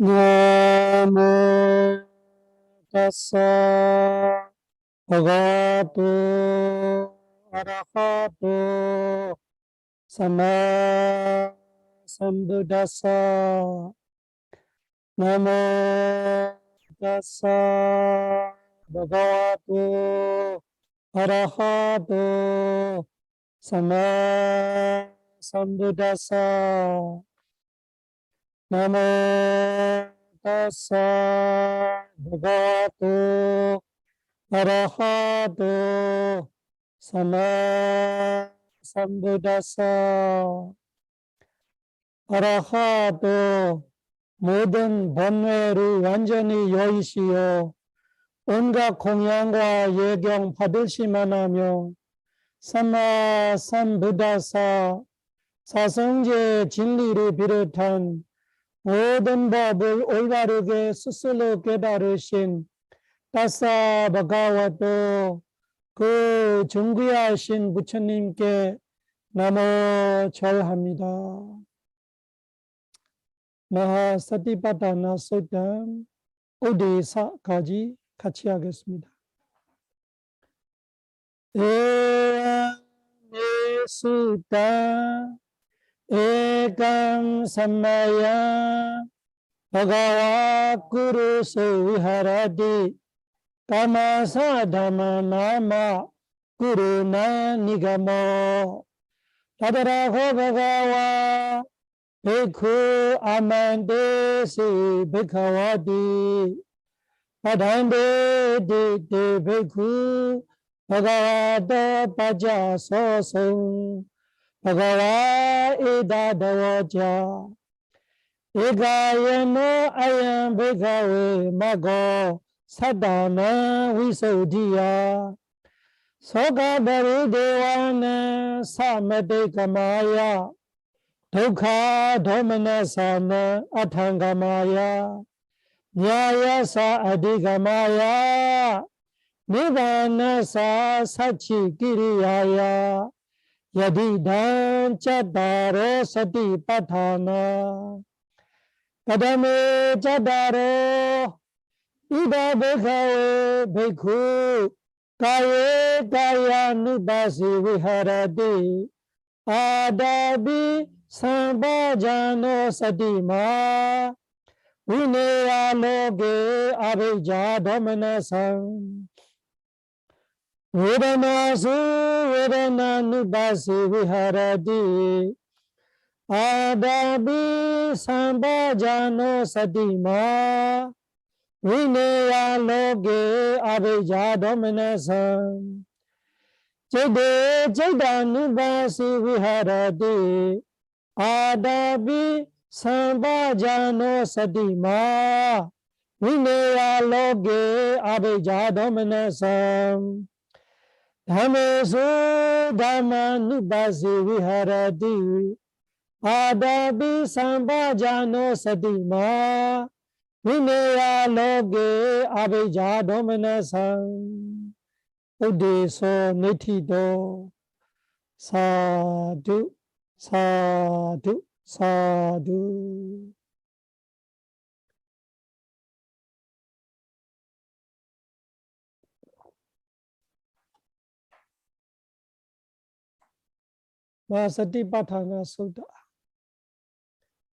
나모ตัสสะ භගවතු අරහතු සම්මා සම්බුද්දස්ස. නමෝ තස්ස භගවතු අරහතු සම්මා සම්බුද්දස්ස. නමෝ තස්ස භගවතු අරහතු සම්මා සම්බුද්දස්ස. අරහතු 모든 번뇌를 완전히 여의시어 온갖 공양과 예경 받으시만 하며 삼마 삼부다사 사성제 진리를 비롯한 모든 법을 올바르게 스스로 깨달으신 다사 바가와도 그 존귀하신 부처님께 나무 절합니다. 마하사티파타나 소타 오디사까지 같이 하겠습니다. 에야메수타 에감 삼마야 바가와 구루소 위하라디 까마사 다마나마 구루나 니가모 다다라호 바가와 베쿠 아만데시 베카와디 바단데디 베쿠 바가와도 바자소송 바가와 이다더워자 에가예노 아얀 베가웨 마고 사다나 위소디야 소가버리데와나 사메데가마야 두카 도메나사나 아탕가마야 냐야사 아디가마야 니바나사 사치기리야야 여디단 짜다로 서티파타나 가다메 짜다로 이다베카웨 베쿠 가예 가야누바시 위하라디 아다비 삼바자노 서티마 위네야로게 아비자도메나상 वेदनासु वेदनानुपासी विहरति आदाबि संभाजानो सतिमा विनेया लोके अभिजातोमनसं चिदे चिदानुपासी विहरति आदाबि संभाजानो सतिमा विनेया लोके अभिजातोमनसं धमेसु धमानुपासी विहरति आदाबि संभाजानो सतिमा विनेया लोके अभिजातोमनसं उद्देशो निथितो साधु साधु साधु. 마하사티파타나 소타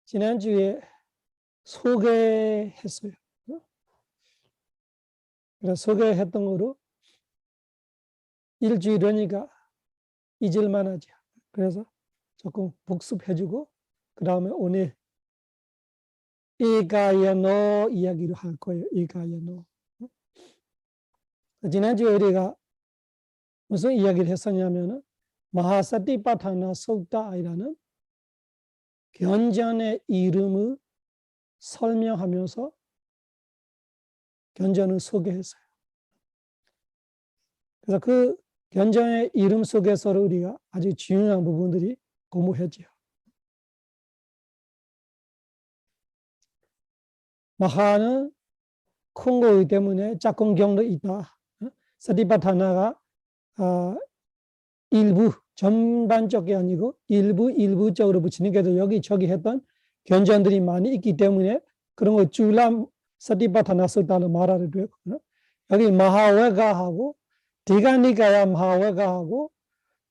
지난주에 소개했어요. 그래서 소개했던 거로 일주일이니까 잊을만 하죠. 그래서 조금 복습해주고 그 다음에 오늘 에가야노 이야기를 할 거예요. 에가야노. 지난주에 우리가 무슨 이야기를 했었냐면은 마하사티파타나 소타이라는 견전의 이름을 설명하면서 견전을 소개했어요. 그래서 그 견전의 이름 속에서 우리가 아주 중요한 부분들이 공부했죠. 마하는 큰 거기 때문에 작은 경도 있다. 사티파타나가 일부 전반적이 아니고 일부적으로 붙이는 게 여기 저기 했던 견전들이 많이 있기 때문에 그런 거 줄람 사티파타나 숫다로 말하를 되거든요. 여기 마하웨가하고 디가니까야 마하웨가하고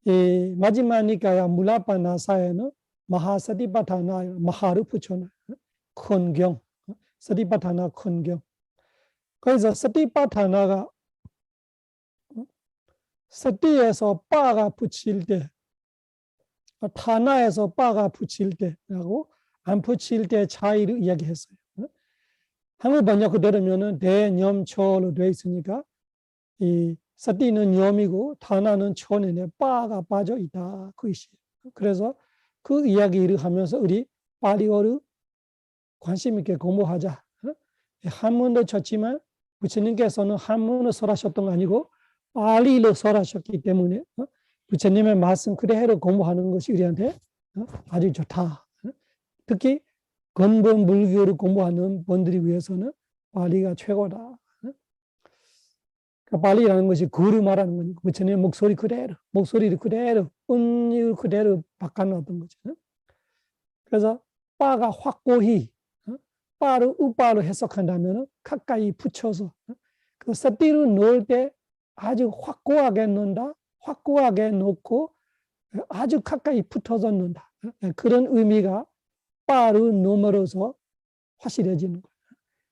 이 마지막 니까야 물라파나 사이에는 마하사티파타나 마하를 붙여놔요. 큰경, 사티파타나 큰경. 그래서 사티파타나가 사티에서 빠가 붙일 때, 타나에서 빠가 붙일 때하고 안 붙일 때 차이를 이야기했어요. 한국 번역 그대로면은 대념초로 되어 있으니까 이 사티는 념이고 타나는 초내에 빠가 빠져 있다. 그 이시. 그래서 그 이야기를 하면서 우리 파리어를 관심 있게 공부하자. 한문도 쳤지만 부처님께서는 한문을 설하셨던 거 아니고 파리로 설하셨기 때문에 부처님의 말씀 그대로 공부하는 것이 우리한테 아주 좋다. 특히 근본 불교를 공부하는 분들이 위해서는 파리가 최고다. 그러니까 파리라는 것이 글을 말하는 거니까 부처님의 목소리 그대로, 목소리를 그대로, 은유 그대로 바꿔놓았던 거죠. 그래서 빠가 확고히, 빠를 우빠로 해석한다면 가까이 붙여서 그 사티를 넣을 때 아주 확고하게 넣는다, 확고하게 넣고 아주 가까이 붙어서 넣는다. 그런 의미가 빠를 넘어서 확실해지는 거예요.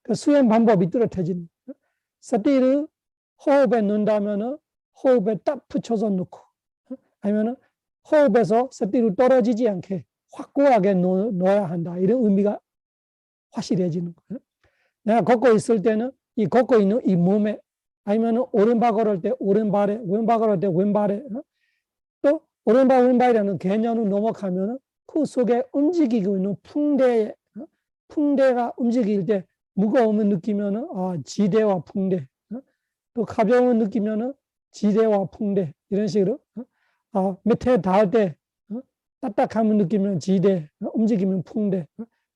그 수행 방법이 뚜렷해지는 거예요. 사티를 호흡에 넣는다면 호흡에 딱 붙여서 넣고 아니면 호흡에서 사티를 떨어지지 않게 확고하게 넣어야 한다. 이런 의미가 확실해지는 거예요. 내가 걷고 있을 때는 이 걷고 있는 이 몸에 아니면 오른발 걸을 때 오른발에 왼발 걸을 때 왼발에 또 오른발 왼발이라는 개념을 넘어가면 그 속에 움직이고 있는 풍대가 움직일 때 무거움을 느끼면 지대와 풍대 또 가벼움을 느끼면 지대와 풍대 이런 식으로 밑에 닿을 때 딱딱함을 느끼면 지대 움직이면 풍대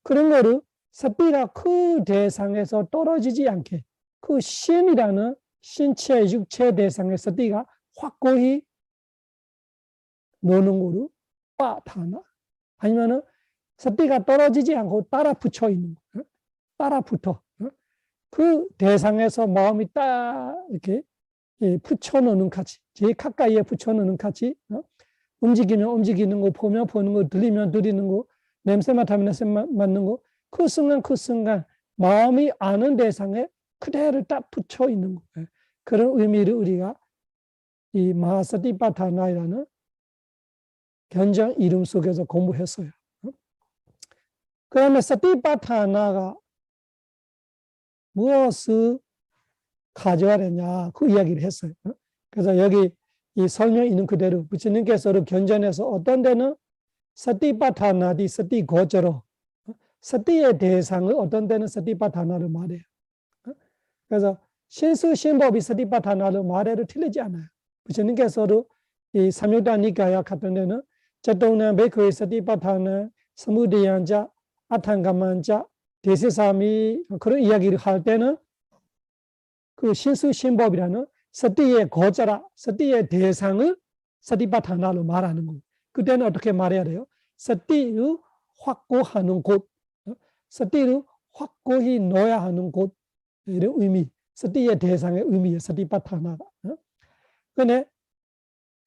그런 거를 사티가 그 대상에서 떨어지지 않게 그 신이라는 신체 육체 대상의 사티가 확고히 노는 거로 빠타나 아니면은 사티가 떨어지지 않고 따라 붙여 있는 거 따라 붙어 그 대상에서 마음이 딱 이렇게 붙여놓는 같이 제일 가까이에 붙여놓는 같이 움직이면 움직이는 거 보면 보는 거 들리면 들리는 거 냄새 맡으면 냄새 맡는 거 그 순간 마음이 아는 대상에 그대로 딱 붙여 있는 거예요. 그런 의미를 우리가 이 마하사티파타나라는 견정 이름 속에서 공부했어요. 그 다음에 사티파타나가 무엇을 가져가느냐 그 이야기를 했어요. 그래서 여기 이 설명 있는 그대로 부처님께서 견전해서 어떤 데는 사티파타나디 사티고저로 사티의 대상을 어떤 데는 사티파타나를 말해요. 그래서 신수신법이 사티파타나를 말해도 틀리지 않아요. 부처님께서도 이 삼육다 니까야 같은 데는 자동난 베크의 사티파타나 사무대양자 아탄가만자 대세삼이 그런 이야기를 할 때는 그 신수신법이라는 사티의 고자라 사티의 대상을 사티파타나로 말하는 거예요. 그때는 어떻게 말해야 돼요? 사티를 확고하는 곳, 사티를 확고히 넣어야 하는 곳 이런 의미, 사티의 대상의 의미예요. 사티파타나가. 그런데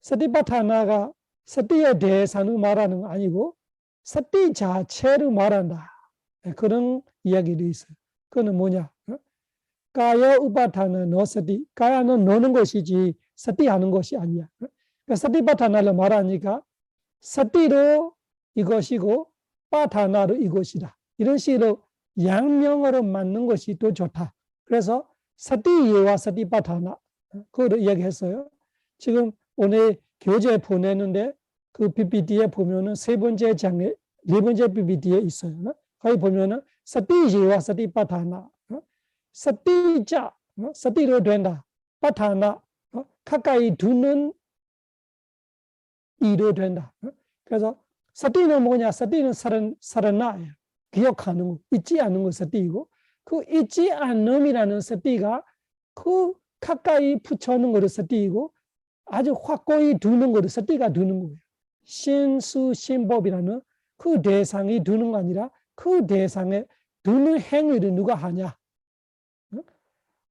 사티파타나가 사티의 대상을 말하는 거 아니고 사티 자체를 말한다. 그런 이야기도 있어요. 그거는 뭐냐? 가야 우파타나 너 사티. 가야는 너는 것이지 사티하는 것이 아니야. 그러니까 사티파타나를 말하니까 사티로 이것이고 파타나로 이것이다. 이런 식으로 양명으로 맞는 것이 더 좋다. 그래서 사티예와 사티파타나 그거를 이야기했어요. 지금 오늘 교재 보내는데 그 PPT에 보면은 세 번째 장에 네 번째 PPT에 있어요. 거기 보면은 사티예와 사티파타나 사티자 사티로 된다. 파타나 가까이 두는 이로 된다. 그래서 사티는 뭐냐? 사티는 사라나예요. 기억하는 거, 잊지 않는 거 사티이고 그 잊지 않음이라는 사티가 그 가까이 붙여놓은 거를 사티이고 아주 확고히 두는 거를 사티가 두는 거예요. 신수신법이라는 그 대상이 두는 거 아니라 그 대상에 두는 행위를 누가 하냐?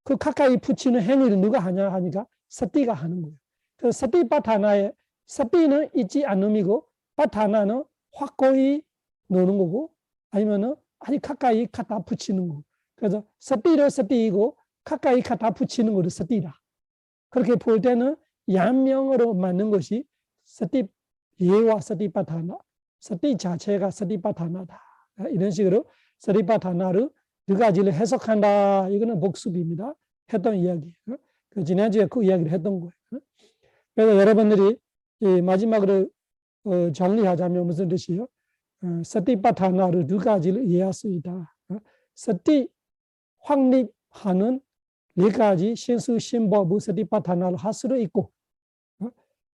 그 가까이 붙이는 행위를 누가 하냐 하니까 사티가 하는 거예요. 그래서 사티파타나의 사티는 있지 않음이고 파타나는 확고히 노는 거고 아니면은 아주 가까이 갖다 붙이는 거. 그래서 사티를 사티이고 가까이 갖다 붙이는 거를 사티다. 그렇게 볼 때는 양명으로 맞는 것이 사티 예와 사티파타나, 사티 자체가 사티파타나다. 이런 식으로 사티파타나를 두 가지를 해석한다. 이거는 복습입니다. 했던 이야기. 지난주에 그 이야기를 했던 거예요. 그래서 여러분들이 마지막으로 정리하자면 무슨 뜻이요? 사티파타나를 두 가지를 이해할 수 있다. 사티 확립하는 네 가지 신수 신법의 사티파타나를 할 수도 있고,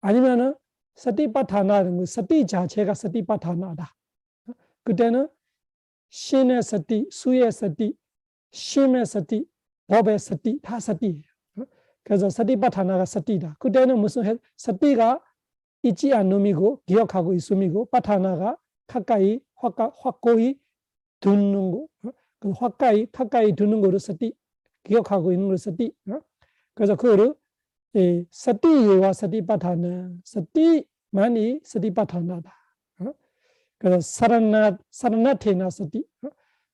아니면은 사티파타나는 사티 자체가 사티파타나다. 그때는 신의 사티, 수의 사티, 쉼의 사티, 법의 사티, 다 사티예요. 그래서 사티파타나가 사티다. 그때는 무슨 사티가 있지 않음이고 기억하고 있음이고 파타나가 가까이 확고히 듣는 거, 가까이 듣는 거를 사티, 기억하고 있는 걸 사티. 그래서 그거를 사티와 사티파타나, 사티만이 사티파타나다. 그래서 사라나테나 사티,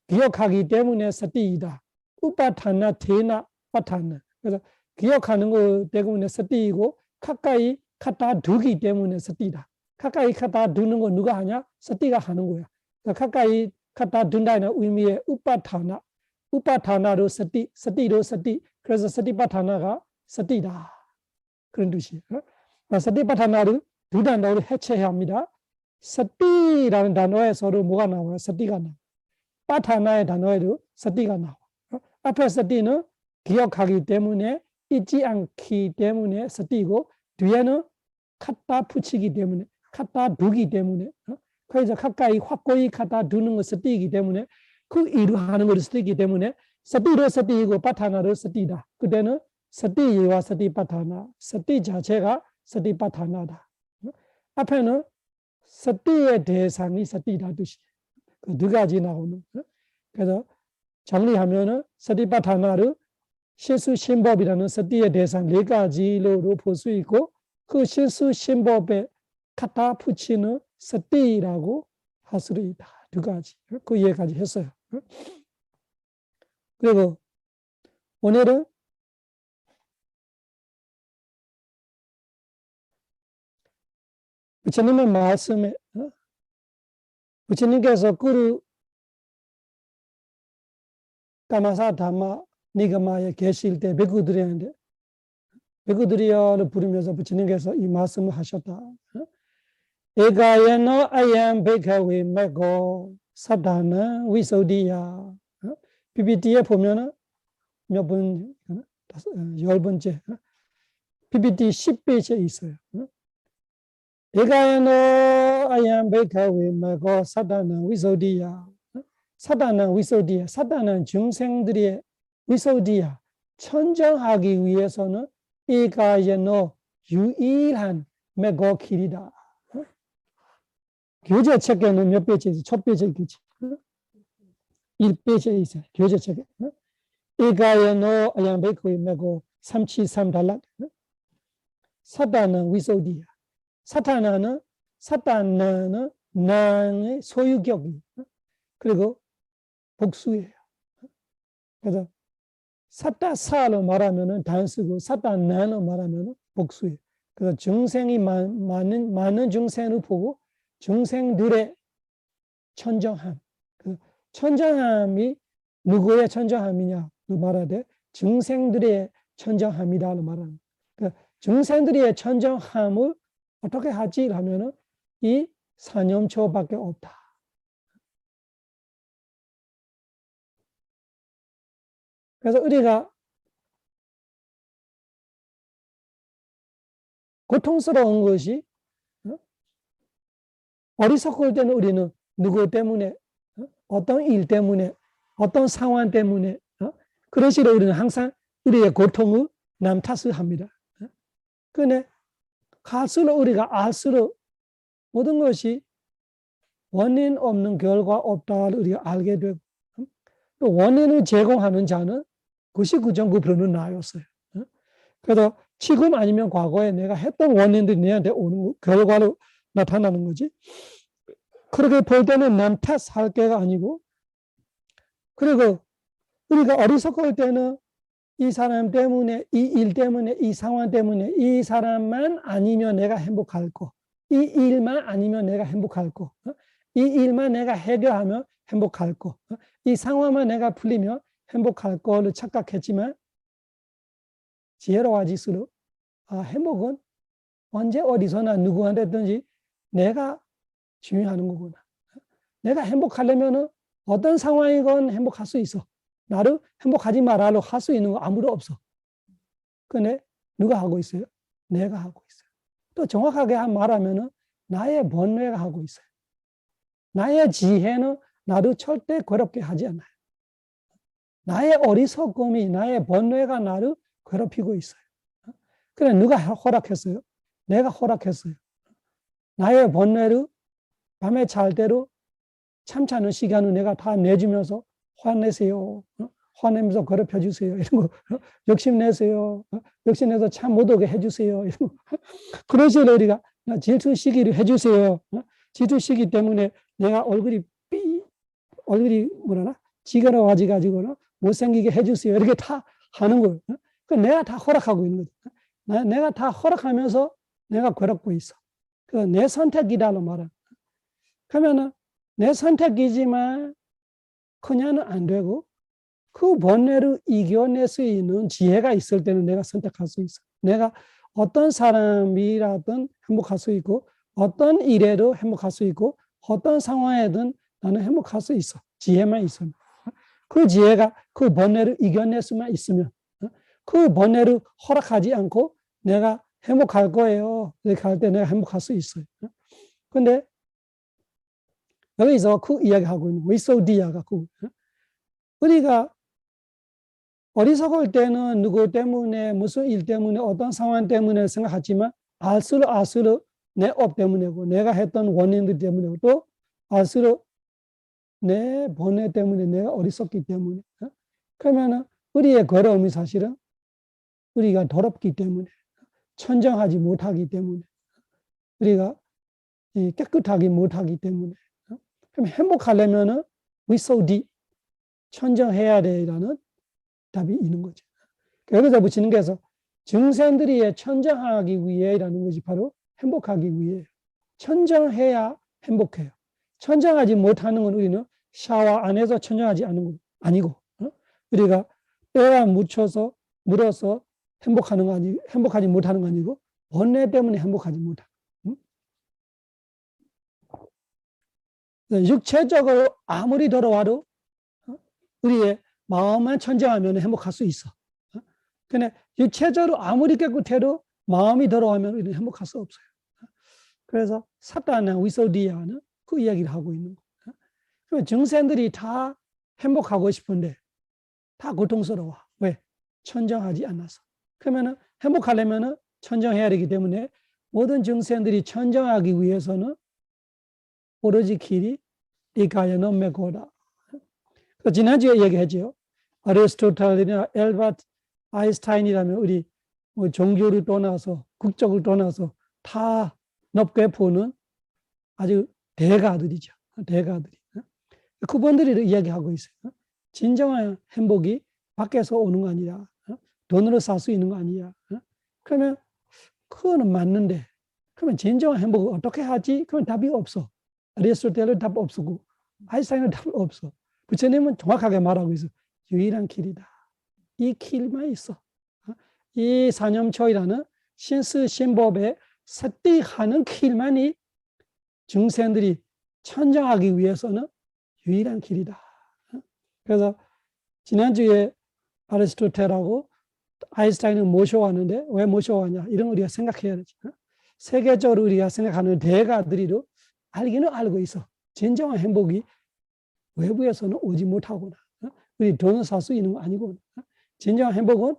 기억하기 때문에 사티이다. 우파타나 테나 파타나. 그래서 기억하는 것 때문에 사티이고 가까이 갖다 두기 때문에 사티다. 가까이 갖다 두는 거 누가 하냐? 사티가 하는 거야. 그러니까 가까이 갖다 둔다는 의미의 우파타나, 우파타나로 사티, 사티로 사티. 그래서 사티파타나가 사티다. 그런 뜻이에요. 사티파타나를 두 단어로 해체해야 합니다. 사티라는 단어에서도 뭐가 나와요? 사티가 나와요. 파타나의 단어에도 사티가 나와요. 앞에 사티는 기억하기 때문에 잊지 않기 때문에 사티고 뒤에는 갖다 붙이기 때문에 갖다 두기 때문에 그래서 가까이 확고히 갖다 두는 것 사티이기 때문에 그 일을 하는 것을 사티이기 때문에 사티로 사티이고 파타나로 사티다. 그때는 사티와 사티파타나, 사티 자체가 사티파타나다. 앞에는 사티의 대상이 사티다 뜻이. 그 두 가지 나오는. 그래서 정리하면은 사티파타나를 실수 신법이라는 사티의 대상 네 가지로 볼 수 있고 그 실수 신법에 갖다 붙이는 사티라고 할 수 있다. 두 가지. 그 이해까지 했어요. 그리고 오늘은 부처님의 말씀에 부처님께서 꾸루 까마사 다마 니가마에 계실 때 베쿠드리아인데 베쿠드리아를 부르면서 부처님께서 이 말씀을 하셨다. 에가야노 아얌 베카웨 메고 사다나 위소디야. PPT에 보면은 몇 번, 10번째. PPT 10페이지에 있어요. 에가야노 아얌 베카웨 메고 사다나 위소디야. 사다나 위소디야. 사다나 중생들의 위소디야. 천정하기 위해서는 에가야노 유일한 메고 길이다. 교재책에는 몇 페이지에 있어요? 첫 페이지에 있겠지. 1페이지에 있어요. 교재책에. 에가야노 아얌 베카웨 메고 373달라. 사다나 위소디야. 사타나는 난의 소유격이 그리고 복수예요. 그래서 사타사로 말하면은 단수고 사타나로 말하면은 복수예요. 그래서 중생이 많은 중생을 보고 중생들의 천정함. 그 천정함이 누구의 천정함이냐? 말하되 중생들의 천정함이다로 말하는. 그러니까 중생들의 천정함을 어떻게 하지? 하면은 이 사념초밖에 없다. 그래서 우리가 고통스러운 것이 어리석을 때는 우리는 누구 때문에 어떤 일 때문에 어떤 상황 때문에 그런 식으로 우리는 항상 우리의 고통을 남 탓을 합니다. 그런데 갈수록 우리가 알수록 모든 것이 원인 없는 결과 없다를 우리가 알게 되고 또 원인을 제공하는 자는 99.9%는 나였어요. 그래서 지금 아니면 과거에 내가 했던 원인들이 내한테 오는 결과로 나타나는 거지. 그렇게 볼 때는 난 탓할 게가 아니고, 그리고 우리가 어리석을 때는 이 사람 때문에, 이 일 때문에, 이 상황 때문에, 이 사람만 아니면 내가 행복할 거, 이 일만 아니면 내가 행복할 거, 이 일만 내가 해결하면 행복할 거, 이 상황만 내가 풀리면 행복할 거를 착각했지만, 지혜로워질수록 행복은 언제 어디서나 누구한테든지 내가 중요한 거구나. 내가 행복하려면 어떤 상황이건 행복할 수 있어. 나를 행복하지 말라고 할 수 있는 거 아무도 없어. 근데 누가 하고 있어요? 내가 하고 있어요. 또 정확하게 말하면 나의 번뇌가 하고 있어요. 나의 지혜는 나를 절대 괴롭게 하지 않아요. 나의 어리석음이, 나의 번뇌가 나를 괴롭히고 있어요. 그래, 누가 허락했어요? 내가 허락했어요. 나의 번뇌를 밤에 잘 때로 참자는 시간을 내가 다 내주면서 화내세요. 화내면서 괴롭혀 주세요. 이런 거 욕심내세요. 욕심내서 참 못 오게 해주세요. 이런 거. 그런 식으로 우리가 질투시기를 해주세요. 질투시기 때문에 내가 얼굴이 뭐라나 지겨워가지고 못생기게 해주세요. 이렇게 다 하는 거예요. 그 내가 다 허락하고 있는 거죠. 내가 다 허락하면서 내가 괴롭고 있어. 그 내 선택이다로 말하는. 그러면은 내 선택이지만 그냥은 안 되고 그 번뇌를 이겨낼 수 있는 지혜가 있을 때는 내가 선택할 수 있어. 내가 어떤 사람이라든 행복할 수 있고 어떤 일에도 행복할 수 있고 어떤 상황에든 나는 행복할 수 있어. 지혜만 있으면. 그 지혜가 그 번뇌를 이겨낼 수만 있으면 그 번뇌를 허락하지 않고 내가 행복할 거예요. 이렇게 할 때 내가 행복할 수 있어요. 근데 여기서 그 이야기하고 있는 위소디아가 우리가 어리석을 때는 누구 때문에 무슨 일 때문에 어떤 상황 때문에 생각하지만 알수록 내 업 때문이고 내가 했던 원인들 때문이고 또 알수록 내 번뇌 때문에 내가 어리석기 때문에 그러면은 우리의 괴로움이 사실은 우리가 더럽기 때문에 천정하지 못하기 때문에 우리가 깨끗하게 못하기 때문에 그럼 행복하려면은 위소디 천정해야 되라는 답이 있는 거죠. 여기서 붙이는 게서 중생들이 천정하기 위해라는 것이 바로 행복하기 위해. 천정해야 행복해요. 천정하지 못하는 건 우리는 샤워 안에서 천정하지 않는 거 아니고 우리가 때가 묻혀서 물어서 행복하는 거 아니 행복하지 못하는 거 아니고 번뇌 때문에 행복하지 못하는. 육체적으로 아무리 더러워도 우리의 마음만 천정하면 행복할 수 있어. 근데 육체적으로 아무리 깨끗해도 마음이 더러워하면 우리는 행복할 수 없어요. 그래서 사탄은 위소디아는 그 이야기를 하고 있는 거예요. 중생들이 다 행복하고 싶은데 다 고통스러워. 왜? 천정하지 않아서. 그러면 행복하려면 천정해야 되기 때문에 모든 중생들이 천정하기 위해서는 오로지 길이 이가야는 메고다. 지난주에 얘기했죠. 아리스토텔이나 엘버트 아인슈타인이라면 우리 종교를 떠나서 국적을 떠나서 다 높게 보는 아주 대가들이죠. 대가들이. 그분들이 이야기하고 있어요. 진정한 행복이 밖에서 오는 거 아니야. 돈으로 살 수 있는 거 아니야. 그러면 그거는 맞는데 그러면 진정한 행복을 어떻게 하지? 그러면 답이 없어. 아리스토텔은 답 없고 아인슈타인은 답 없어. 부처님은 정확하게 말하고 있어. 유일한 길이다. 이 길만 있어. 이 사념초이라는 신스신법에 습득하는 길만이 중생들이 천정하기 위해서는 유일한 길이다. 그래서 지난주에 아리스토텔하고 아인슈타인을 모셔왔는데 왜 모셔왔냐? 이런 우리가 생각해야 되지. 세계적으로 우리가 생각하는 대가들이도 알기는 알고 있어. 진정한 행복이 외부에서는 오지 못하구나. 우리 돈을 살 수 있는 거 아니고 진정한 행복은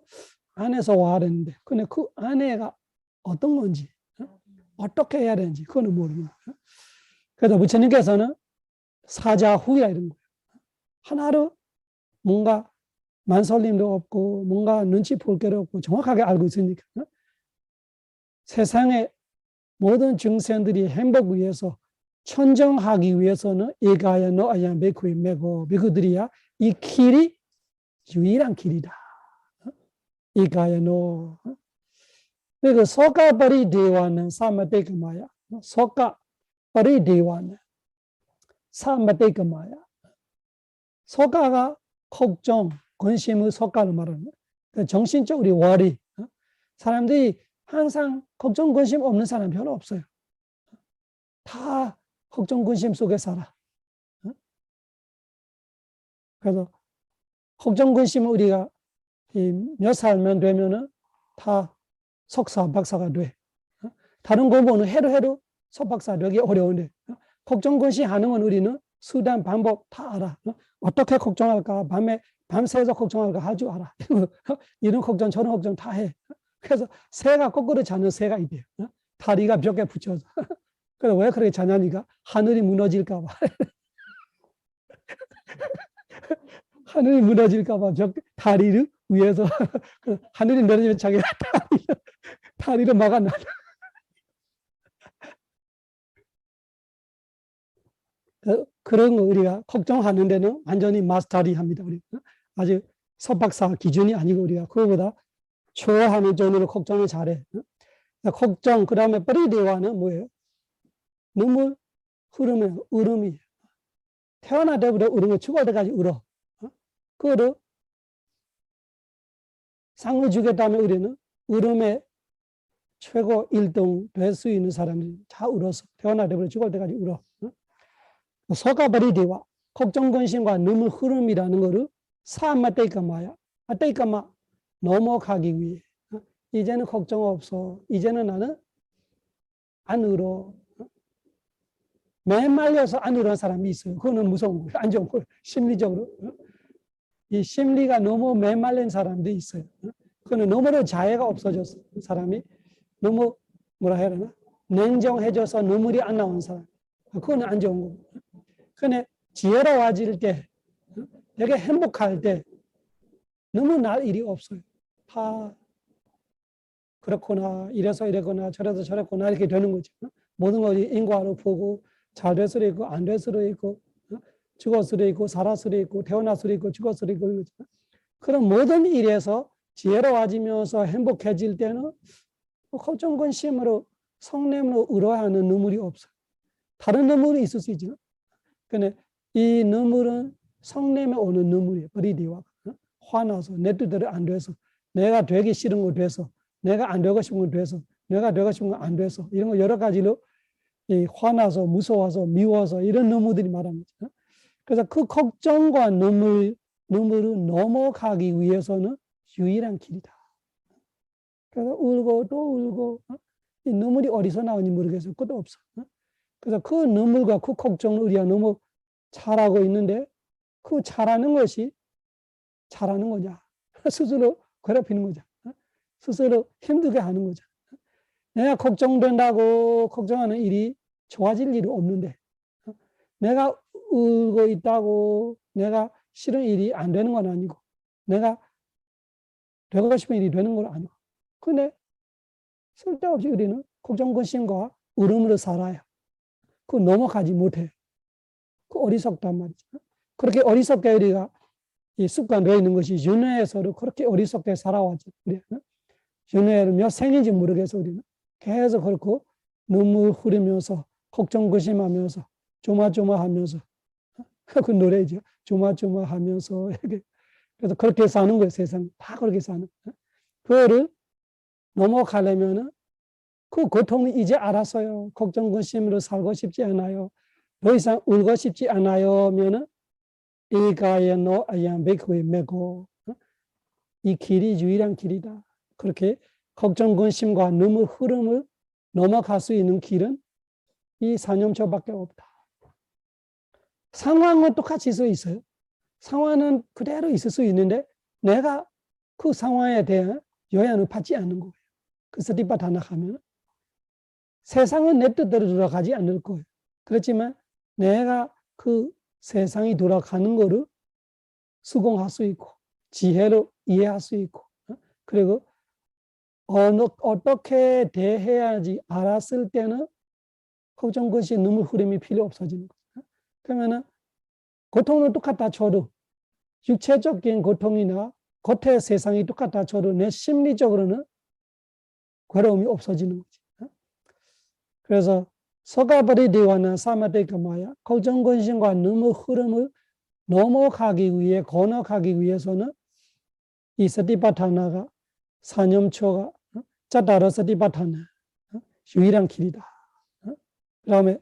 안에서 와야 되는데 근데 그 안에가 어떤 건지 어떻게 해야 되는지 그거는 모르는 거예요. 그래서 부처님께서는 사자후야 이런 거예요. 하나로 뭔가 만설림도 없고 뭔가 눈치 볼 게도 없고 정확하게 알고 있으니까 세상의 모든 중생들이 행복 위해서 천정하기 위해서는 이가야 노아야 메쿠이 메고 메쿠들이야 이 길이 유일한 길이다. 이가야 노. 그리고 소가 버리 대화는 사마대그마야. 소가 버리 대화는 사마대그마야. 소가가 걱정, 관심을 소가로 말하는 정신적 우리 월이 사람들이 항상 걱정, 관심 없는 사람 별로 없어요. 다 걱정, 관심 속에 살아. 그래서 걱정, 관심을 우리가 몇 살만 되면은 다 석사, 박사가 돼. 다른 공부는 해도 석박사 되기 어려운데 걱정, 관심 하는 건 우리는 수단, 방법 다 알아. 어떻게 걱정할까? 밤새서 걱정할까? 할 줄 알아. 이런 걱정, 저런 걱정 다 해. 그래서 새가 거꾸로 자는 새가 있대요. 다리가 벽에 붙여서. 그래서 왜 그렇게 자냐니까 하늘이 무너질까 봐. 하늘이 무너질까 봐 다리를 위에서 하늘이 내려지면 자기가 다리를 막아놔. 그런 거 우리가 걱정하는 데는 완전히 마스터리 합니다. 우리 아주 석박사 기준이 아니고 우리가 그거보다 좋아하는 정도로 걱정을 잘해. 걱정, 그 다음에 뿌리대화는 뭐예요? 눈물 흐르면 울음이에요. 태어날 때부터 울으면 죽을 때까지 울어. 그거를 상을 주겠다면 우리는 울음의 최고 1등 될 수 있는 사람들이 다 울어서 태어날 때부터 죽을 때까지 울어. 소가버리대화, 걱정, 근심과 눈물 흐름이라는 거를 사마떼까마야. 아떼까마 넘어가기 위해. 이제는 걱정 없어. 이제는 나는 안 울어. 매말려서 안 울는 사람이 있어요. 그거는 무서운 거예요. 안 좋은 거예요. 심리적으로. 이 심리가 너무 매말린 사람도 있어요. 그거는 너무나 자애가 없어졌어. 사람이 너무 뭐라 해야 되나? 냉정해져서 눈물이 안 나오는 사람. 그거는 안 좋은 거고. 근데 지혜로워질 때, 되게 행복할 때 너무 날 일이 없어요. 다 그렇구나, 이래서 이랬구나, 저래서 저랬구나 이렇게 되는 거죠. 모든 것이 인과로 보고 잘 될 수도 있고 안 될 수도 있고 죽을 수도 있고 살았을 수도 있고 태어날 수도 있고 죽을 수도 있고 그런 모든 일에서 지혜로워지면서 행복해질 때는 걱정, 근심으로 성냄으로 울어하는 눈물이 없어요. 다른 눈물이 있을 수 있지만 근데 이 눈물은 성냄에 오는 눈물이에요. 버리디와 화나서 내 뜻대로 안 돼서 내가 되기 싫은 거 돼서 내가 안 되고 싶은 거 돼서 내가 되고 싶은 거 안 돼서 이런 거 여러 가지로 화나서 무서워서 미워서 이런 눈물들이 말합니다. 그래서 그 걱정과 눈물을 넘어가기 위해서는 유일한 길이다. 그래서 울고 또 울고 이 눈물이 어디서 나오는지 모르겠어요. 끝도 없어. 그래서 그 눈물과 그 걱정을 우리가 너무 잘하고 있는데 그 잘하는 것이 잘하는 거냐. 스스로 괴롭히는 거죠. 스스로 힘들게 하는 거죠. 내가 걱정된다고 걱정하는 일이 좋아질 일이 없는데 내가 울고 있다고 내가 싫은 일이 안 되는 건 아니고 내가 되고 싶은 일이 되는 건 아니고 근데 쓸데없이 우리는 걱정, 근심과 울음으로 살아요. 그거 넘어가지 못해. 그 어리석단 말이죠. 그렇게 어리석게 우리가 이 습관되어 있는 것이 윤회에서도 그렇게 어리석게 살아왔죠. 우리는 윤회를 몇 생인지 모르겠어. 우리는 계속 그렇고 눈물 흐르면서 걱정, 근심하면서 조마조마하면서 그 노래죠. 조마조마하면서 이렇게 그래서 그렇게 사는 거예요. 세상 다 그렇게 사는. 그거를 넘어가려면은 그 고통을 이제 알았어요. 걱정, 근심으로 살고 싶지 않아요. 더 이상 울고 싶지 않아요면은 이가에 노 아양 베이크에 메고 이 길이 유일한 길이다. 그렇게 걱정, 근심과 눈물 흐름을 넘어갈 수 있는 길은 이 사념처밖에 없다. 상황은 똑같이 있어요. 상황은 그대로 있을 수 있는데 내가 그 상황에 대한 영향을 받지 않는 거예요. 그 스티파타나 하면 세상은 내 뜻대로 돌아가지 않을 거예요. 그렇지만 내가 그 세상이 돌아가는 거를 수긍할 수 있고 지혜로 이해할 수 있고 그리고 어떻게 대해야지 알았을 때는 걱정 것이 눈물 흐름이 필요 없어지는 거죠. 그러면은 고통은 똑같다 쳐도 육체적인 고통이나 겉의 세상이 똑같다 쳐도 내 심리적으로는 괴로움이 없어지는 거지. 그래서 서가버리 대화나 사마데카마야 걱정 근심과 눈물 흐름을 넘어가기 위해 건너가기 위해서는 이 서티파타나가 사념초가 짜다라 서티파타나 유일한 길이다. 그 다음에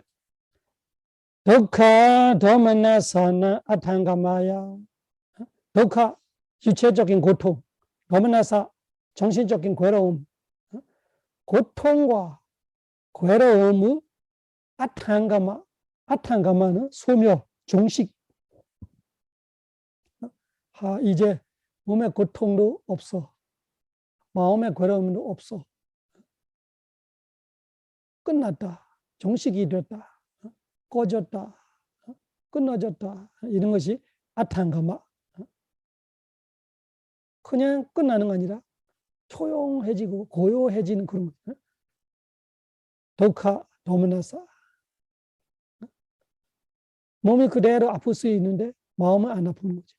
도카 도마나사나 아탄가마야 도카 유체적인 고통 도마나사 정신적인 괴로움 고통과 괴로움의 아탄가마는 소멸 종식 이제 몸의 고통도 없어 마음의 괴로움도 없어 끝났다 종식이 됐다 꺼졌다 끊어졌다 이런 것이 아탄가마 그냥 끝나는 거 아니라 조용해지고 고요해지는 그런 거 도카 도마나사 몸이 그대로 아플 수 있는데 마음은 안 아프는 거지.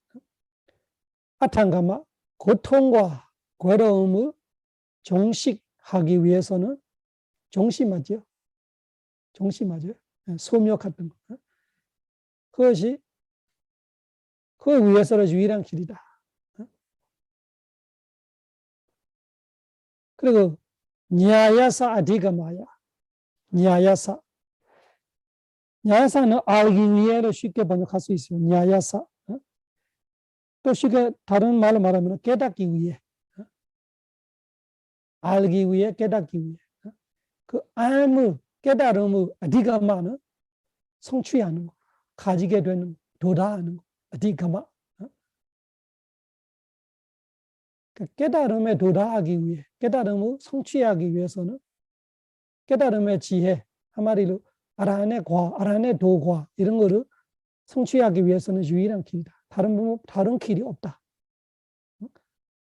아탄가마 고통과 괴로움을 종식하기 위해서는 종식맞죠? 종식맞아요. 소멸 같은 거. 그것이 그 위해서는 유일한 길이다. 그리고 냐야사 아디가마야. 냐야사. 냐야사는 알기 위해로 쉽게 번역할 수 있어요. 냐야사. 또 쉽게 다른 말로 말하면 깨닫기 위해. 알기 위해 깨닫기 위해. 그 알무 깨달음의 아디가마는 성취하는 거. 가지게 되는 거. 도달하는 거. 아디가마. 깨달음에 도달하기 위해 깨달음을 성취하기 위해서는 깨달음의 지혜 한마디로 아라한의 과, 아라한의 도과 이런 거를 성취하기 위해서는 유일한 길이다. 다른 길이 없다.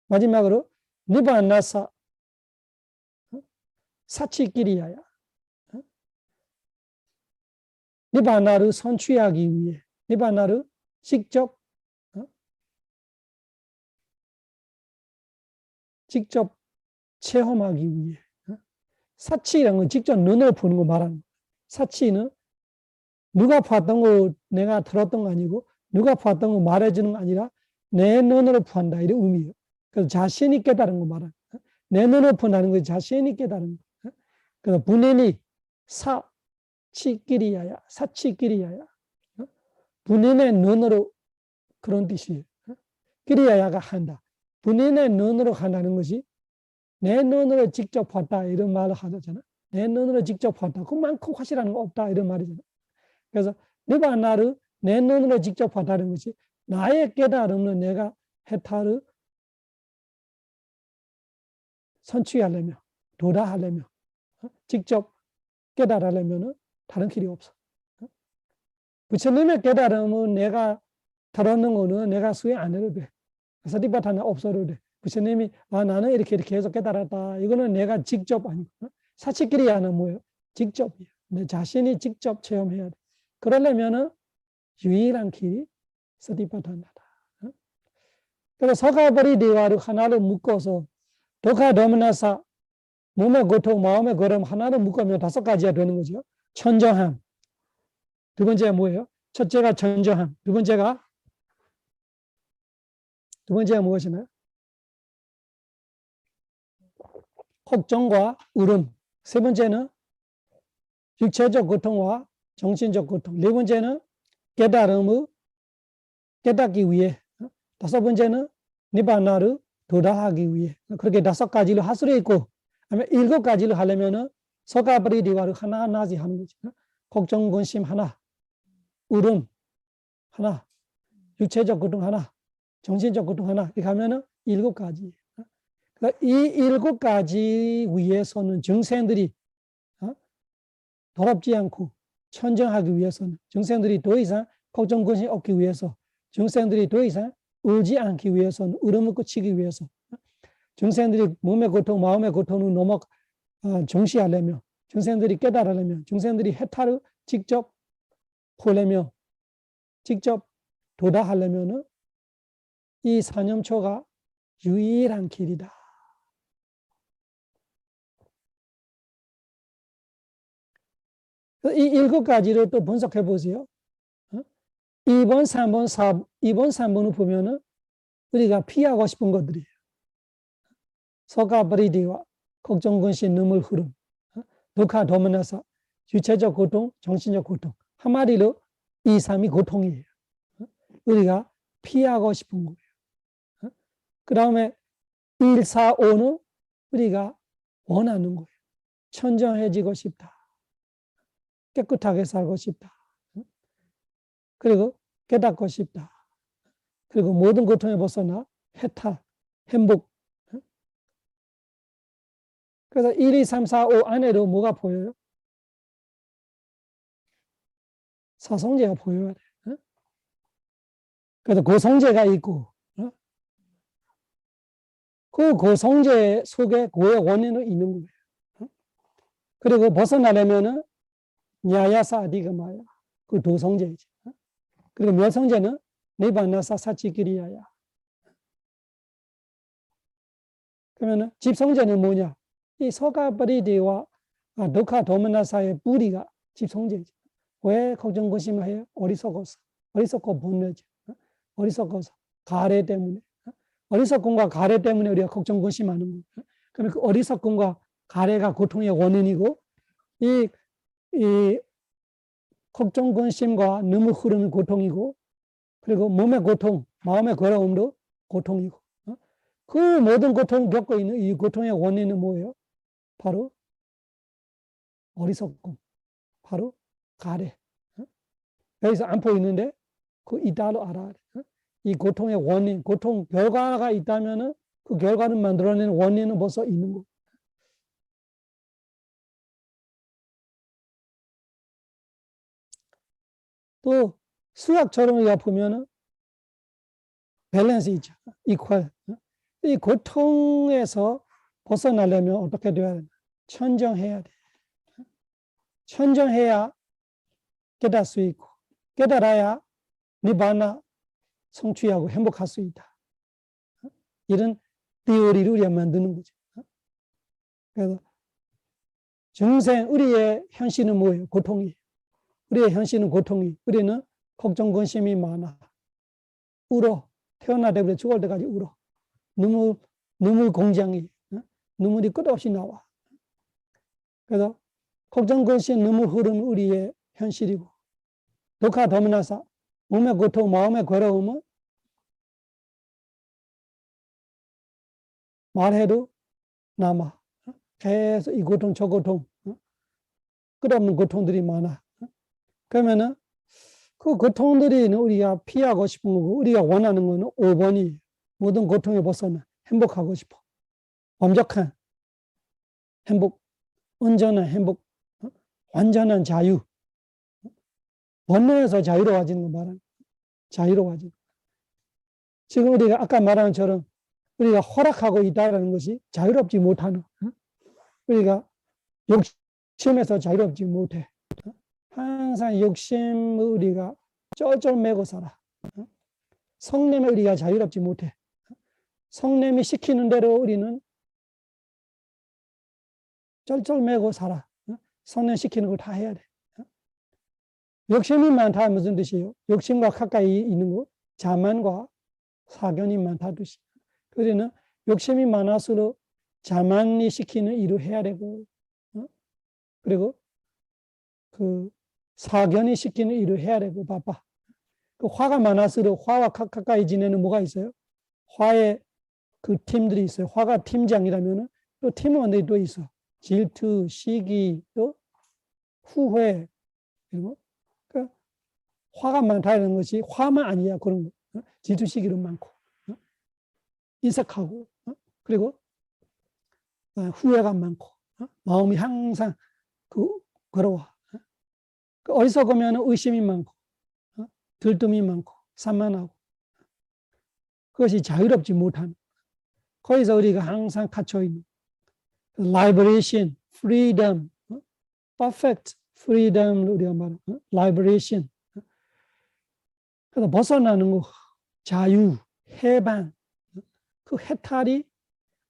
마지막으로 니바나사 사치끼리야야. 니바나를 성취하기 위해 니바나를 직접 체험하기 위해 사치라는 건 직접 눈으로 보는 거 말하는 거예요. 사치는 누가 봤던 거 내가 들었던 거 아니고 누가 봤던 거 말해주는 거 아니라 내 눈으로 본다 이런 의미예요. 그래서 자신이 깨달은 거 말하는 거예요. 내 눈으로 본다는 거 자신이 깨달은 거예요. 그래서 분연히 사치끼리야야 분연의 눈으로 그런 뜻이에요. 끼리야야가 한다. 본인의 눈으로 간다는 것이 내 눈으로 직접 봤다 이런 말을 하잖아. 내 눈으로 직접 봤다. 그만큼 확실한 거 없다 이런 말이잖아. 그래서 니바나를 내 눈으로 직접 봤다는 것이 나의 깨달음은 내가 해탈을 선취하려면 도달하려면 직접 깨달으려면 다른 길이 없어. 부처님의 깨달음은 내가 들었는 거는 내가 수행 안 해도 돼. 사티파타나 없어도 돼. 부처님이 나는 이렇게 해서 깨달았다. 이거는 내가 직접 아니고 사치끼리야는 뭐예요? 직접이에요. 내 자신이 직접 체험해야 돼. 그러려면은 유일한 길이 사티파타나다. 그래서 서가버리 대화를 하나로 묶어서 도카 도마나사 몸의 고통, 마음의 고름 하나로 묶으면 5가지가 되는 거죠. 천정함. 두 번째가 뭐예요? 첫째가 천정함. 두 번째가 무엇이나요? 걱정과 울음. 세 번째는 육체적 고통과 정신적 고통. 네 번째는 깨달음을 깨닫기 위해. 다섯 번째는 니바나를 도달하기 위해. 그렇게 5가지를 할 수도 있고, 아니면 7가지를 하려면은 서가버리 대화를 하나하나씩 하는 거죠. 걱정, 근심 하나, 울음 하나, 육체적 고통 하나, 정신적 고통 하나. 이렇게 하면은 7가지. 그러니까 이 7가지 위해서는 정생들이 더럽지 않고 천정하기 위해서는 정생들이 더 이상 걱정, 근심 없기 위해서 정생들이 더 이상 울지 않기 위해서는 울음을 그치기 위해서 중생들이 몸의 고통, 마음의 고통을 넘어 중시하려면 중생들이 깨달으려면 중생들이 해탈을 직접 보려면 직접 도달하려면 이 사념초가 유일한 길이다. 이 7가지를 또 분석해 보세요. 2번, 3번, 2번, 3번을 보면은 우리가 피하고 싶은 것들이에요. 서가버리디와 걱정, 근심, 눈물, 흐름, 두카, 도면에서 유체적 고통, 정신적 고통. 한마디로 2, 3이 고통이에요. 우리가 피하고 싶은 거예요. 그 다음에 1, 4, 5는 우리가 원하는 거예요. 천정해지고 싶다. 깨끗하게 살고 싶다. 그리고 깨닫고 싶다. 그리고 모든 고통에 벗어나 해탈, 행복. 그래서 1, 2, 3, 4, 5 안에도 뭐가 보여요? 사성제가 보여야 돼. 그래서 고성제가 있고, 그 고성제 속에 고의 원인은 있는 거예요. 그리고 벗어나려면은 냐야사 아디가마야. 그 도성제이지. 그리고 멸성제는 니바나사 사치기리야야. 그러면은 집성제는 뭐냐? 이 서가버리디와 두카 도면나사의 뿌리가 집성제지. 왜 걱정 고심해요? 어리석어서. 어리석고 못내죠. 어리석어서. 가래 때문에. 어리석음과 가래 때문에 우리가 걱정 고심하는 거예요. 그러면 그 어리석음과 가래가 고통의 원인이고 이 걱정 근심과 눈물 흐르는 고통이고 그리고 몸의 고통, 마음의 괴로움도 고통이고 그 모든 고통을 겪고 있는 이 고통의 원인은 뭐예요? 바로 어리석음, 바로 가래. 여기서 안 보이는데 그 이따로 알아야 돼. 이 고통의 원인, 고통 결과가 있다면은 그 결과를 만들어내는 원인은 벌써 있는 거. 또 수학처럼 우리가 보면은 밸런스 있죠. 이퀄. 이 고통에서 벗어나려면 어떻게 돼야 되나? 천정해야 돼. 천정해야 깨달을 수 있고 깨달아야 니바나 성취하고 행복할 수 있다. 이런 디오리를 우리가 만드는 거죠. 그래서 중생 우리의 현실은 뭐예요? 고통이에요. 우리의 현실은 고통이. 우리는 걱정 근심이 많아. 울어. 태어나자마자 죽을 때까지 울어. 눈물 공장이 눈물이 끝없이 나와. 그래서 걱정 근심 눈물 흐르는 우리의 현실이고 독하 도미나사 몸의 고통 마음의 괴로움은 말해도 남아. 계속 이 고통 저 고통 끝없는 고통들이 많아. 그러면은 그 고통들이 우리가 피하고 싶은 거고 우리가 원하는 거는 5번이에요. 모든 고통에 벗어나 행복하고 싶어. 완벽한 행복, 온전한 행복, 완전한 자유. 원론에서 자유로워지는 거 말하는 자유로워지는. 지금 우리가 아까 말한 것처럼 우리가 허락하고 있다는 것이 자유롭지 못하는 우리가 욕심에서 자유롭지 못해. 항상 욕심을 우리가 쩔쩔매고 살아. 성냄에 우리가 자유롭지 못해. 성냄이 시키는 대로 우리는 쩔쩔매고 살아. 성냄 시키는 걸 다 해야 돼. 욕심이 많다 무슨 뜻이에요? 욕심과 가까이 있는 거 자만과 사견이 많다 뜻이. 우리는 욕심이 많아서도 자만이 시키는 일을 해야 되고 그리고 그 사견이 시키는 일을 해야 되고 바빠. 그 화가 많아서도 화와 가까이 지내는 뭐가 있어요? 화의 그 팀들이 있어요. 화가 팀장이라면은 또 팀원들이 또 있어. 질투, 시기, 또 후회 이런 거. 그러니까 화가 많다는 것이 화만 아니야 그런 거. 질투, 시기도 많고 인색하고 그리고 후회가 많고 마음이 항상 괴로워. 어리석으면 의심이 많고 들뜸이 많고 산만하고 그것이 자유롭지 못한, 거기서 우리가 항상 갇혀 있는 liberation, freedom, perfect freedom 우리가 말하는 liberation. 그래서 벗어나는 거, 자유, 해방. 그 해탈이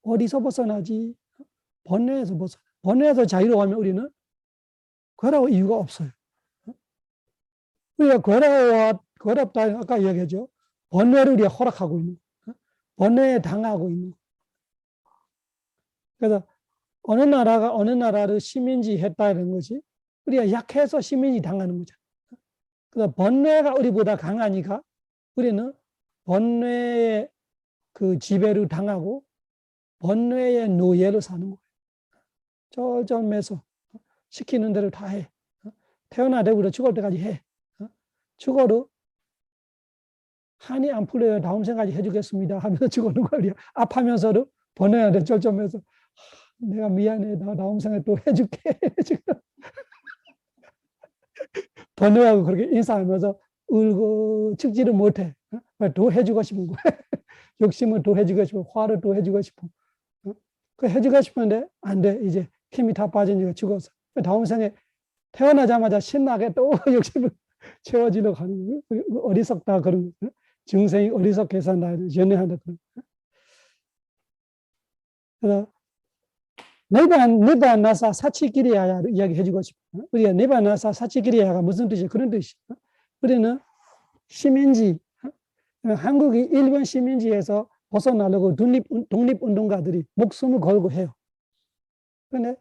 어디서 벗어나지? 번뇌에서 벗어나. 번뇌에서 자유로워하면 우리는 괴로울 이유가 없어요. 우리가 괴롭다, 아까 이야기했죠. 번뇌를 우리가 허락하고 있는 거. 번뇌에 당하고 있는 거. 그래서 어느 나라가 어느 나라를 식민지 했다는 것이 우리가 약해서 식민지 당하는 거죠. 그래서 번뇌가 우리보다 강하니까 우리는 번뇌의 그 지배를 당하고 번뇌의 노예로 사는 거예요. 쩔쩔매서 시키는 대로 다 해. 태어나대부터 죽을 때까지 해. 죽어도 한이 안 풀려요. 다음 생까지 해주겠습니다 하면서 죽어는 거예요. 아파면서도 번뇌한테 쩔쩔매서 내가 미안해. 나 다음 생에 또 해줄게. 번뇌하고 그렇게 인사하면서 울고 죽지를 못해. 더 해주고 싶은 거예요. 욕심은 더 해주고 싶고 화를 더 해주고 싶고 그 해주고 싶은데 안 돼. 이제 힘이 다 빠지니까 죽어서 다음 생에 태어나자마자 신나게 또 욕심을 채워지려고 하는 거예요. 어리석다 그런 거예요. 중생이 어리석게 산다. 연애한다 그런 거예요. 그래서 네반 나사 사치기리야야 이야기해주고 싶어요. 우리가 네반 나사 사치기리야가 무슨 뜻이에요? 그런 뜻이에요. 우리는 식민지, 한국이 일본 식민지에서 벗어나려고 독립운동가들이 목숨을 걸고 해요. 그런데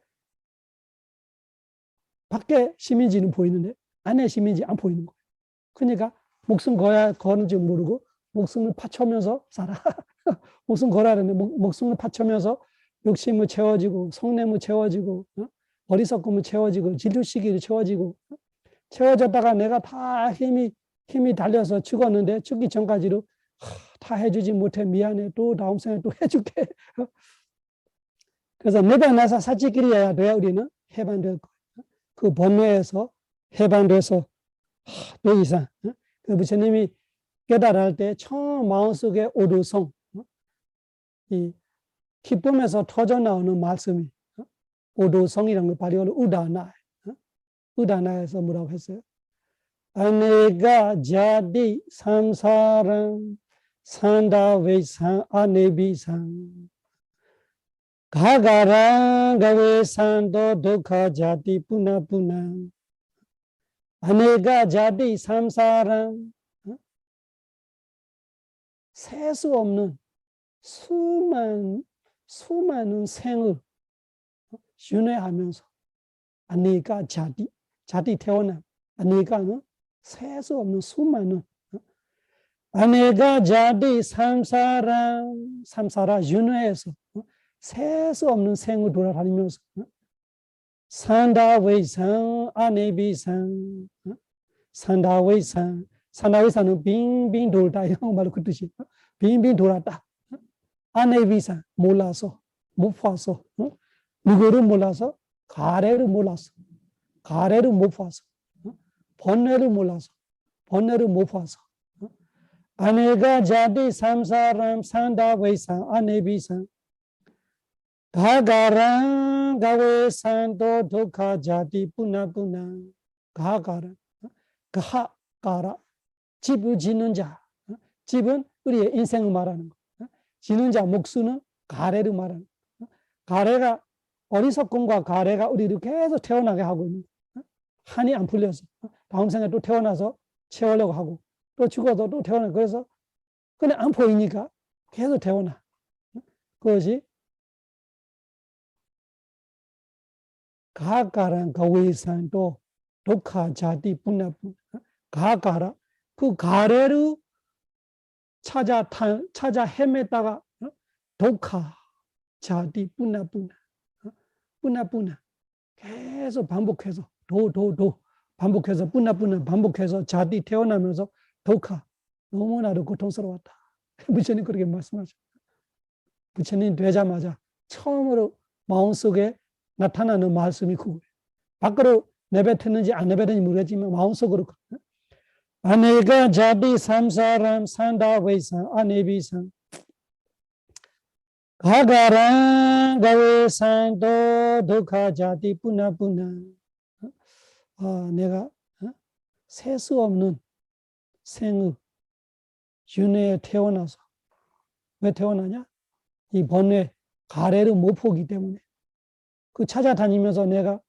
밖에 식민지는 보이는데 안에 식민지 안 보이는 거예요. 그러니까 목숨 거는 줄 모르고 목숨을 파쳐면서 살아. 목숨 걸어야 되는데 목숨을 파쳐면서 욕심을 채워지고 성냄을 채워지고 어리석음을 채워지고 질투시기를 채워지고 채워졌다가 내가 다 힘이 달려서 죽었는데 죽기 전까지도 다 해주지 못해 미안해 또 다음 생에 또 해줄게. 그래서 내방나사 사치기리야 돼야 우리는 해방될 거예요. 그 번뇌에서 해방돼서 더 이상 그 부처님이 깨달을 때 처음 마음속에 오두성 이 기쁨에서 터져나오는 말씀이 오도성이라는 거 발리어로 우다나, 우다나에서 뭐라고 했어요? 아네가 자디 삼사랑 산다웨상 아네비상 가가랑 가웨산도 도카 자디 뿌나뿌나 아네가 자디 삼사랑 셀 수 없는 수많은 생을 윤회하면서 아니가 자디 태어남 아니가는 셀 수 없는 수많은 아니가 자디 삼사라 윤회에서 셀 수 없는 생을 돌아다니면서 산다웨이상 아네비상 산다웨이상은 빙빙 돌다 이런 말로 그 뜻이 빙빙 돌았다. 아네비상 몰라서 못 봐서 누구를 몰라서 가래를 몰라서 가래를 못 봐서 번뇌를 몰라서 번뇌를 못 봐서 아네가 자디 삼사람 산다웨이상 아네비상 가가랑 가웨산도 도카 자디 뿌나뿌나 가가라 가가라 집을 짓는 자 집은 우리의 인생을 말하는 거 지는 자 목수는 가래를 말하는 가래가 어리석음과 가래가 우리를 계속 태어나게 하고 있는 한이 안 풀려서 다음 생에 또 태어나서 채우려고 하고 또 죽어도 또 태어나 그래서 근데 안 보이니까 계속 태어나 그것이 가가랑 가위산도 독하 자디 뿌나뿌 가가라 그 가래를 찾아 헤맸다가 독하 자디 뿌나뿌나 뿌나뿌나 계속 반복해서 도 반복해서 뿌나뿌나 반복해서 자디 태어나면서 독하 너무나도 고통스러웠다. 부처님 그렇게 말씀하죠. 부처님 되자마자 처음으로 마음속에 나타나는 말씀이 그거예요. 밖으로 내뱉었는지 안 내뱉었는지 모르겠지만 마음속으로 아네가 자디 삼사람 산다웨이상 아네비상 가가랑 가외산도 독하자디 뿌나뿌나. 내가 셀 수 없는 생의 윤회에 태어나서 왜 태어나냐? 이 번뇌 가래를 못 보기 때문에 그 찾아다니면서 내가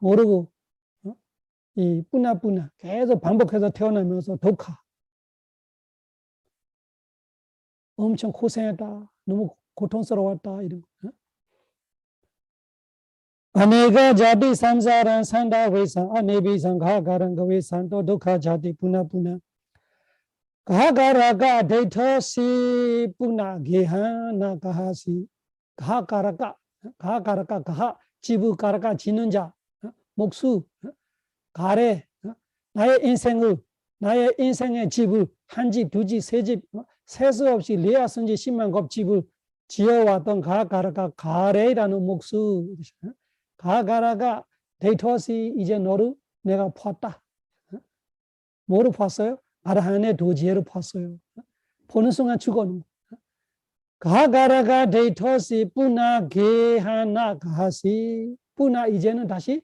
모르고 이 뿌나뿌나 계속 반복해서 태어나면서 독하 엄청 고생했다 너무 고통스러웠다 이런 거. 아네가 자비 삼사란 산다 회상 아네비상 가가랑 가회상 또 독하 자디 뿌나뿌나 가가라가 데이터시 뿌나 게하나 가하시 가가라가 가하 지부가라가 지는 자 목수 가래 나의 인생의 집을 한 집, 두 집, 세 집, 셀 수 없이 레아선지 10만 겁 집을 지어왔던 가가라가 가래라는 목수 가가라가 데이터시 이제 너를 내가 봤다. 뭐를 봤어요? 아라한의 도지혜를 봤어요. 보는 순간 죽었는 가가라가 데이터시 뿌나 게하나 가하시 뿌나 이제는 다시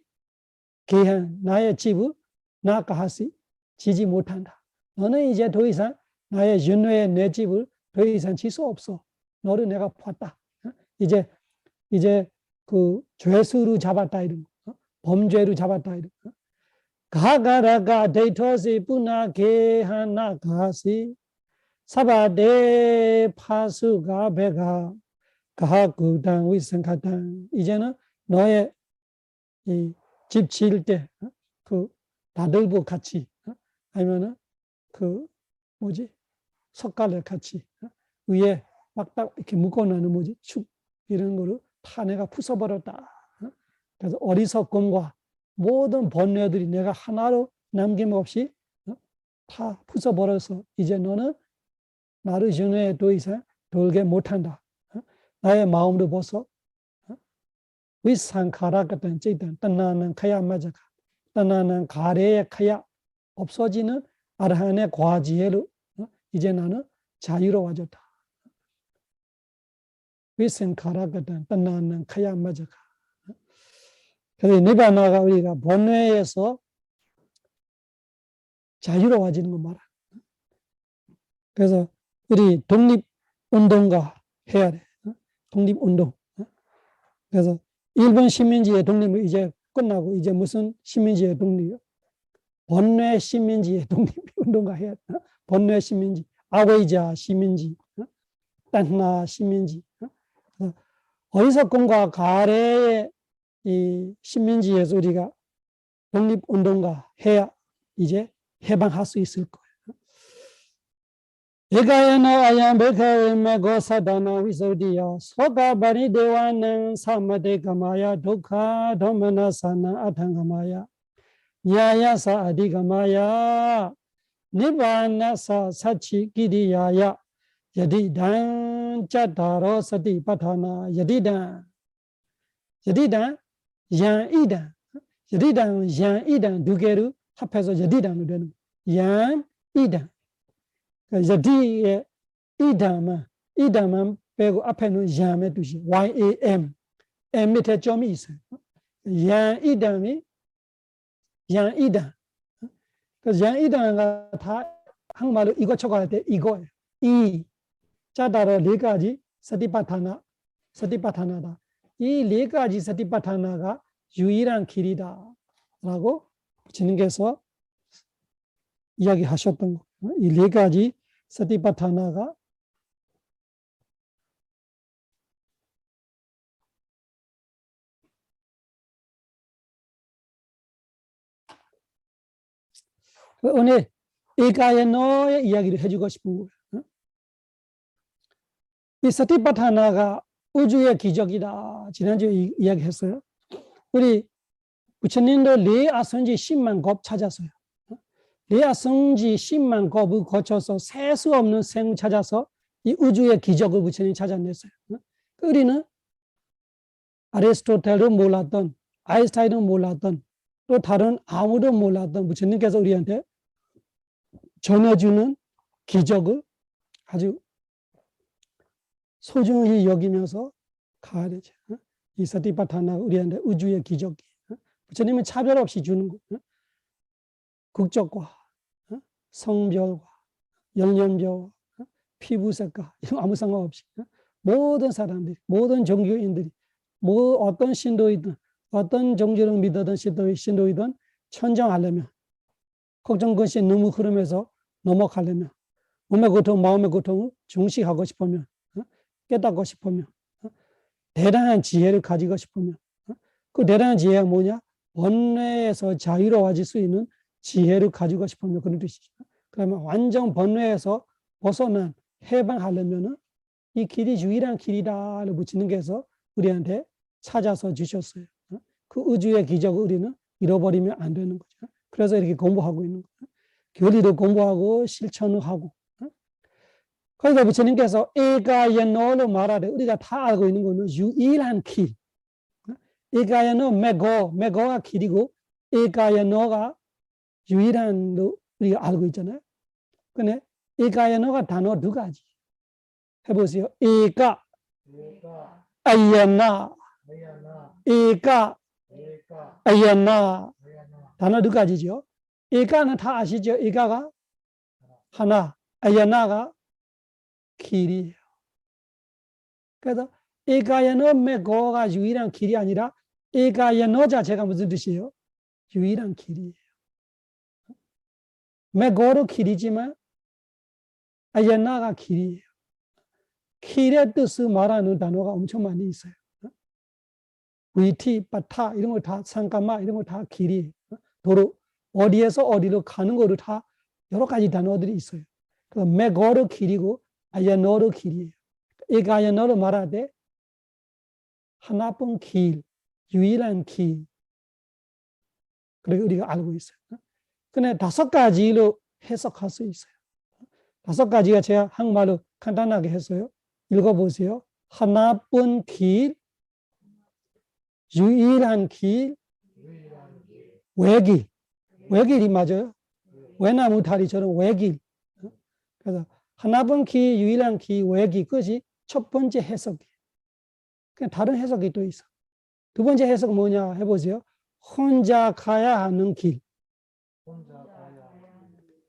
게한 나의 집을 나 가하시 지지 못한다. 너는 이제 더 이상 나의 윤회의 내 집을 더 이상 질 수 없어. 너를 내가 봤다. 이제 그 죄수로 잡았다 이런 거. 범죄로 잡았다 이런 거. 가가라가 데이터시 뿌나 게하나 가하시 사바데 파수가 배가 가하구당 위생가당 이제는 너의 이 집 지을 때 그 나들보 같이 아니면은 그 뭐지 석가래 같이 위에 막 딱 이렇게 묶어놓는 뭐지 축 이런 거를 다 내가 부숴버렸다. 그래서 어리석음과 모든 번뇌들이 내가 하나로 남김없이 다 부숴버려서 이제 너는 나를 윤회에 더 이상 돌게 못한다. 나의 마음으로 벗어 위상카라 같은 찌든 떠나는 카야 맞아가 떠나는 가래의 카야 없어지는 아라한의 과지혜로 이제 나는 자유로워졌다. 위상카라 같은 떠나는 카야 맞아가. 그래서 니바나가 우리가 번뇌에서 자유로워지는 거 말아. 그래서 우리 독립운동가 해야 돼. 독립운동. 그래서 일본 식민지의 독립은 이제 끝나고 이제 무슨 식민지의 독립이요? 번뇌 식민지의 독립운동가 해야 돼. 번뇌 식민지, 아웨이자 식민지, 딴나 식민지. 어리석음과 가래의 이 식민지에서 우리가 독립운동가 해야 이제 해방할 수 있을 거예요. 에가야나 아얌베카에메 고사다나 위소디야 소가바리 데와는 사마데가마야 독하 도마나사나 아탕가마야 야야사 아디가마야 니바나사 사치 기디야야 여디단 짜다로 사티파타나 여디단 양이단 여디단 양이단 두개로 합해서 여디단으로 되는 양이단 여디의 이담만 빼고 앞에는 양의 뜻이 YAM M 밑에 점이 있어요. 양이담이 양이담. 그래서 양이담가 다 한국말로 이것저것 할 때 이거예요. 이 짜다로 네 가지 서티파타나다. 이 네 가지 서티파타나가 유일한 길이다라고 주님께서 이야기하셨던 거. 이 네 가지 서티파타나가 오늘 에가야노의 이야기를 해주고 싶은 거예요. 이 서티파타나가 우주의 기적이다. 지난주에 이야기했어요. 우리 부처님도 레아성지 10만 겁 찾았어요. 레아성지 10만 겁을 거쳐서 셀 수 없는 생 찾아서 이 우주의 기적을 부처님이 찾아냈어요. 우리는 아리스토텔도 몰랐던 아인슈타인도 몰랐던 또 다른 아무도 몰랐던 부처님께서 우리한테 전해주는 기적을 아주 소중히 여기면서 가야 되죠. 이 사티파타나가 우리한테 우주의 기적이. 부처님은 차별 없이 주는 거예요. 국적과 성별과 연령별, 피부색과 이런 아무 상관없이 모든 사람들이, 모든 종교인들이, 뭐 어떤 신도이든 어떤 종교를 믿었던 신도이든 천정하려면, 걱정 것이 너무 흐름에서 넘어가려면, 몸의 고통, 마음의 고통을 중식하고 싶으면, 깨닫고 싶으면, 대단한 지혜를 가지고 싶으면, 그 대단한 지혜가 뭐냐? 번뇌에서 자유로워질 수 있는 지혜를 가지고 싶으면 그런 뜻이죠. 그러면 완전 번뇌에서 벗어난 해방하려면 이 길이 유일한 길이다를 붙이는 게서 우리한테 찾아서 주셨어요. 그 우주의 기적을 우리는 잃어버리면 안 되는 거죠. 그래서 이렇게 공부하고 있는 거예요. 교리도 공부하고 실천을 하고. 그러니까 부처님께서 에가연어로 말하되 우리가 다 알고 있는 거는 유일한 길. 에가연어 메고가 길이고 에가연어가 유일한 로 우리가 알고 있잖아요. 근데 에가연어가 단어 두 가지. 해보세요. 에가, 아이야나, 에가, 아이야나. 단어 두 가지죠. 에가는 다 아시죠? 에가가 하나, 아이야나가 길이에요. 그래서 에가연어 메고가 유일한 길이 아니라 에가연어 자체가 무슨 뜻이에요? 유일한 길이에요. 메고로 길이지만 아이야나가 길이에요. 길의 뜻을 말하는 단어가 엄청 많이 있어요. 위티, 바타 이런 걸 다 상가마 이런 걸 다 길이 도로 어디에서 어디로 가는 거를 다 여러 가지 단어들이 있어요. 그래서 메고로 길이고 아야노로 길이에요. 에가야노로 말하되 하나뿐 길, 유일한 길. 그렇게 우리가 알고 있어요. 근데 다섯 가지로 해석할 수 있어요. 다섯 가지가 제가 한국말로 간단하게 했어요. 읽어보세요. 하나뿐 길, 유일한 길, 외길. 외길이 맞아요. 외나무 다리처럼 외길. 그래서 하나뿐 길, 유일한 길, 외길. 그것이 첫 번째 해석이에요. 그냥 다른 해석이 또 있어. 두 번째 해석은 뭐냐 해보세요. 혼자 가야 하는 길.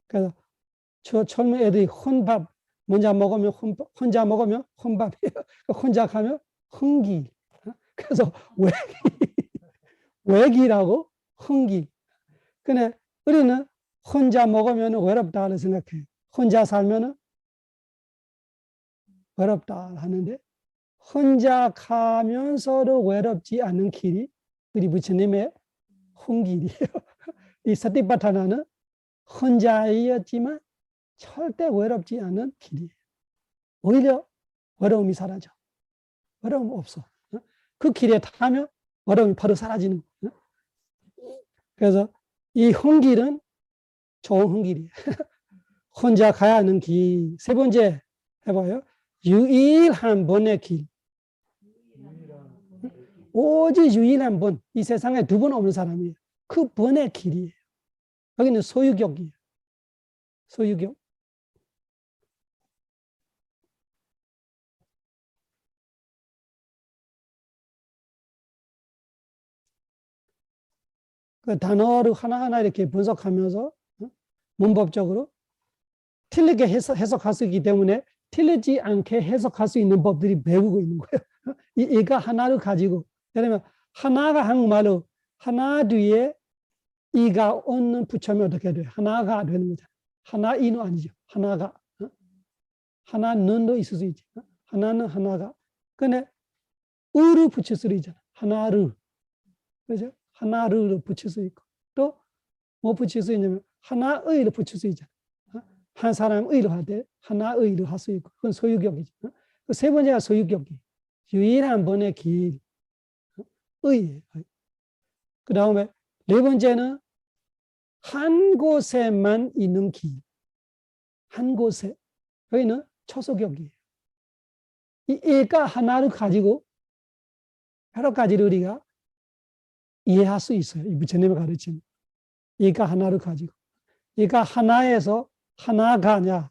그래서 저 젊은 애들이 혼밥 혼자 먹으면 혼밥이에요. 혼자 가면 흥길. 그래서 외길하고 흥길. 근데 우리는 혼자 먹으면 외롭다고 생각해요. 혼자 살면 외롭다 하는데 혼자 가면서도 외롭지 않은 길이 우리 부처님의 흥길이에요. 이 사티파타나는 혼자이었지만 절대 외롭지 않은 길이에요. 오히려 외로움이 사라져. 외로움 없어. 그 길에 타면 외로움이 바로 사라지는 거예요. 그래서 이 흥길은 좋은 흥길이에요. 혼자 가야 하는 길. 세 번째 해봐요. 유일한 번의 길. 오직 유일한 번. 이 세상에 두 번 없는 사람이에요. 그 번의 길이에요. 여기는 소유격이에요. 소유격. 그 단어를 하나하나 이렇게 분석하면서 문법적으로 틀리게 해석할 수 있기 때문에 틀리지 않게 해석할 수 있는 법들이 배우고 있는 거예요. 이가 하나를 가지고, 예를 들면 하나가 한국말로 하나 뒤에 이가 없는 붙여면 어떻게 돼요? 하나가 되는 거잖아요. 하나이는 아니죠. 하나가. 하나는도 있을 수 있지. 하나는 하나가. 근데 으를 붙일 수 있잖아. 하나를. 그죠? 하나를 붙일 수 있고. 또 뭐 붙일 수 있냐면 하나의를 붙일 수 있잖아. 한 사람 의를 할 때 하나의를 할 수 있고. 그건 소유격이죠. 그 세 번째가 소유격이. 유일한 번의 길. 의예요. 그 다음에 네 번째는 한 곳에만 있는 길. 한 곳에. 여기는 초소격이에요. 이 애가 하나를 가지고 여러 가지를 우리가 이해할 수 있어요. 이 부처님의 가르침. 애가 하나를 가지고. 애가 하나에서 하나가냐,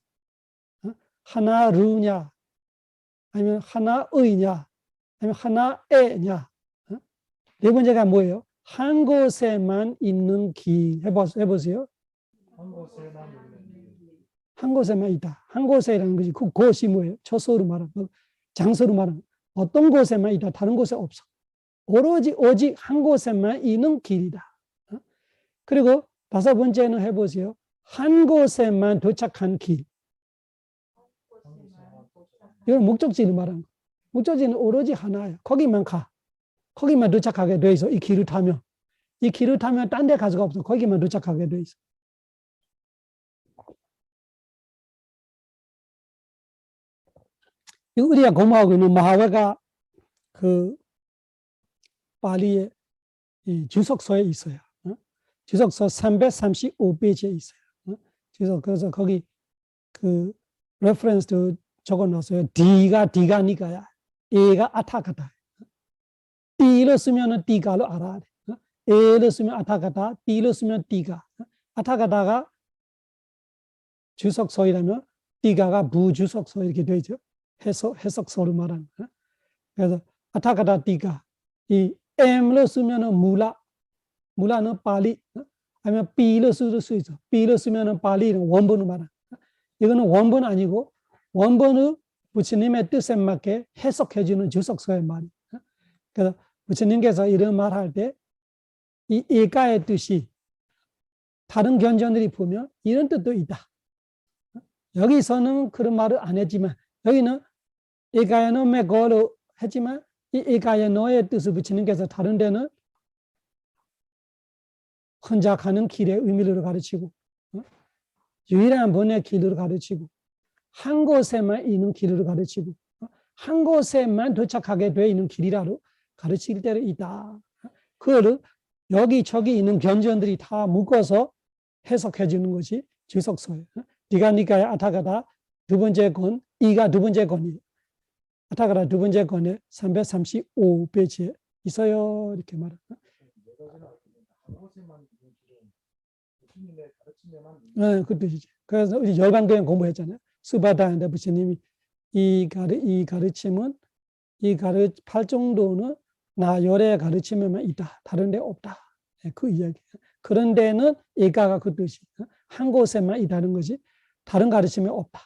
하나루냐, 아니면 하나의냐, 아니면 하나에냐. 네 번째가 뭐예요? 한 곳에만 있는 길. 해보세요. 한 곳에만 있다. 한 곳에라는 것이 그 곳이 뭐예요? 처소로 말하는, 장소로 말하는 어떤 곳에만 있다. 다른 곳에 없어. 오직 한 곳에만 있는 길이다. 그리고 다섯 번째는 해보세요. 한 곳에만 도착한 길. 이건 목적지를 말하는 거. 목적지는 오로지 하나예요. 거기만 가. 거기만 도착하게 돼 있어. 이 길을 타면. 이 길을 타면 딴 데 가서가 없어. 거기만 도착하게 돼 있어. 우리가 공부하고 있는 마하웨가 그 발리의 이 주석서에 있어요. 주석서 335페이지에 있어요. 그래서 거기 그 레퍼런스도 적어놨어요. D가 니가야. A가 아타카타. D를 쓰면은 D가로 알아야 돼. A를 쓰면 아타카타, D를 쓰면 D가. 아타카타가 주석서이라면 D가가 부주석서 이렇게 되죠. 해석서로 말하는. 그래서 아타카타 D가. 이 M를 쓰면은 무라는 발리, 아니면 B를 쓸 수 있어. B를 쓰면은 발리는 원본을 말하는. 이거는 원본 아니고 원본을 부처님의 뜻에 맞게 해석해주는 주석서의 말이에요. 그래서 부처님께서 이런 말할 때 이 일가의 뜻이 다른 견전들이 보면 이런 뜻도 있다. 여기서는 그런 말을 안 했지만 여기는 일가의 놈의 거로 했지만 이 일가의 너의 뜻을 부처님께서 다른 데는 혼자 가는 길의 의미를 가르치고 유일한 번의 길을 가르치고 한 곳에만 있는 길을 가르치고 한 곳에만 도착하게 되어 있는 길이라고 가르칠 때도 있다. 그거를 여기저기 있는 견전들이 다 묶어서 해석해 주는 것이 주석서예요. 디가니카의 아타가다 두 번째 권, 이가 두 번째 권이에요. 아타가다 두 번째 권에 335페이지에 있어요. 이렇게 말합니다. 네, 그 뜻이죠. 그래서 우리 열반교회 공부했잖아요. 스바다인데 부처님이 이 가르침은 팔 정도는 나 열의 가르침에만 있다. 다른 데 없다. 네, 그 이야기예요. 그런 데는 일가가 그 뜻이 한 곳에만 있다는 것이 다른 가르침에 없다.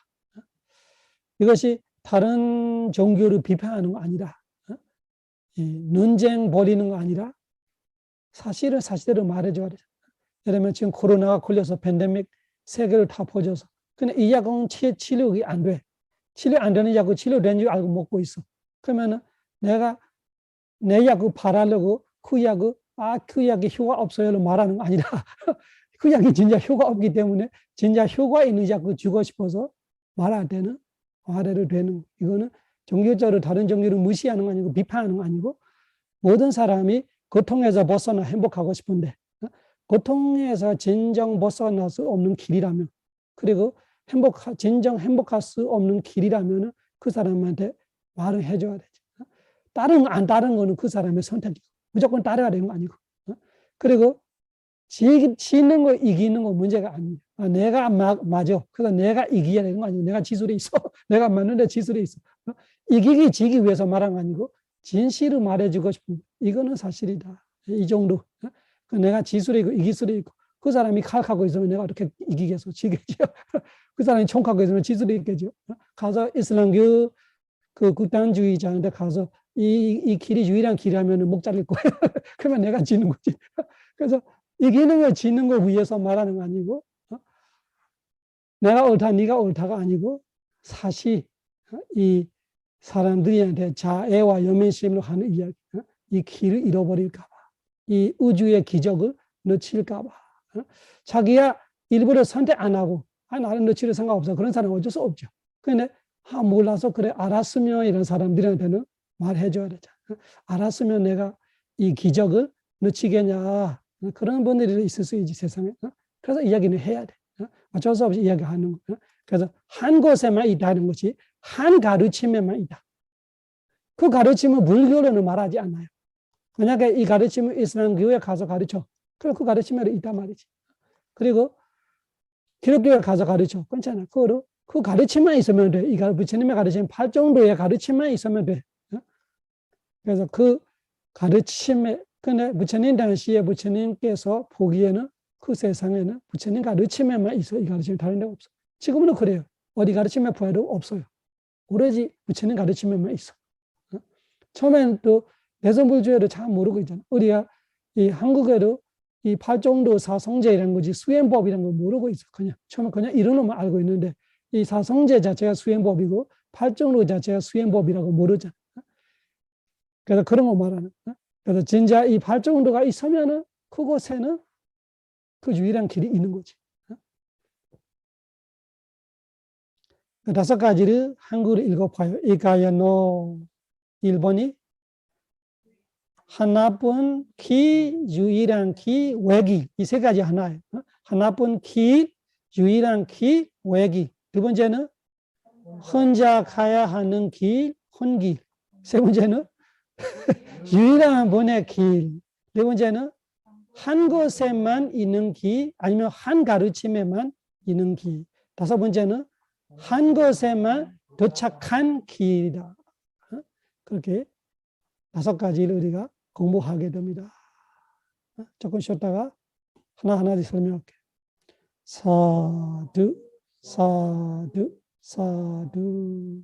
이것이 다른 종교를 비판하는 거 아니라 논쟁 벌이는 거 아니라 사실은 사실대로 말해줘야 돼. 예를 들면 지금 코로나가 걸려서 팬데믹 세계를 다 퍼져서 근데 이 약은 치료가 안 돼. 치료 안 되는 약을 치료된 줄 알고 먹고 있어. 그러면은 내가 내 약을 팔으려고 그 약이 효과 없어요로 말하는 거 아니라 그 약이 진짜 효과 없기 때문에 진짜 효과 있는 약을 주고 싶어서 말할 때는 말해도 되는 거. 이거는 종교적으로 다른 종교를 무시하는 거 아니고 비판하는 거 아니고 모든 사람이 고통에서 벗어나 행복하고 싶은데 고통에서 진정 벗어날 수 없는 길이라면 그리고 진정 행복할 수 없는 길이라면 그 사람한테 말을 해줘야 되죠. 안 따르는 거는 그 사람의 선택이고 무조건 따라야 되는 거 아니고 그리고 지는 거 이기는 거 문제가 아니에요. 내가 맞아. 그래서 내가 이겨야 되는 거 아니고 내가 지술이 있어. 내가 맞는데 지술이 있어. 지기 위해서 말한 거 아니고 진실을 말해주고 싶은 이거는 사실이다. 이 정도. 내가 지술이 있고 이기술이 있고 그 사람이 칼 갖고 있으면 내가 어떻게 이기겠어? 지겠죠. 그 사람이 총 갖고 있으면 지술이 있겠죠. 가서 이슬람교 그 극단주의자한테 가서 이 길이 유일한 길이라면 목 자를 거예요. 그러면 내가 지는 거지. 그래서 이기는 거 지는 거 위해서 말하는 거 아니고 내가 옳다 네가 옳다가 아니고 사실 이 사람들한테 자애와 연민심으로 하는 이야기 이 길을 잃어버릴까 봐 이 우주의 기적을 놓칠까 봐 자기야 일부러 선택 안 하고 나는 놓치는 상관없어. 그런 사람은 어쩔 수 없죠. 근데 몰라서 그래 알았으면 이런 사람들한테는 말해줘야 되잖아. 알았으면 내가 이 기적을 놓치겠냐. 그런 분들이 있을 수 있지 세상에. 그래서 이야기는 해야 돼. 어쩔 수 없이 이야기하는 거. 그래서 한 곳에만 있다는 것이 한 가르침에만 있다. 그 가르침은 불교로는 말하지 않아요. 만약에 이 가르침을 이슬람 교회에 가서 가르쳐. 그럼 그 가르침에 있단 말이지. 그리고 기독교에 가서 가르쳐. 괜찮아. 그거로 그 가르침만 있으면 돼. 이 부처님의 가르침 8정도의 가르침만 있으면 돼. 그래서 그 가르침에, 근데 부처님 당시에 부처님께서 보기에는 그 세상에는 부처님 가르침에만 있어. 이 가르침이 다른 데가 없어. 지금은 그래요. 어디 가르침에 보여도 없어요. 오로지 부처님 가르침에만 있어. 처음에는 또 대성불주의를 잘 모르고 있잖아. 우리가 이 한국에도 이 8정도 사성제라는 거지 수행법이라는 걸 모르고 있어. 처음에 그냥 이론만 알고 있는데 이 사성제 자체가 수행법이고 8정도 자체가 수행법이라고 모르잖아. 그래서 그런 거 말하는. 그래서 진짜 이 8정도가 있으면은 그곳에는 그 유일한 길이 있는 거지. 다섯 가지를 한글로 읽어봐요. 이가야노 1번이 하나뿐 기, 유일한 기, 외기. 이 세 가지 하나예요. 하나뿐 기, 유일한 기, 외기. 두 번째는 혼자 가야 하는 길, 혼길. 세 번째는 유일한 분의 길. 네 번째는 한 곳에만 있는 길, 아니면 한 가르침에만 있는 길. 다섯 번째는 한 곳에만 도착한 길이다. 그렇게 다섯 가지를 우리가 공부하게 됩니다. 조금 쉬었다가 하나하나 설명할게. 사두, 사두, 사두.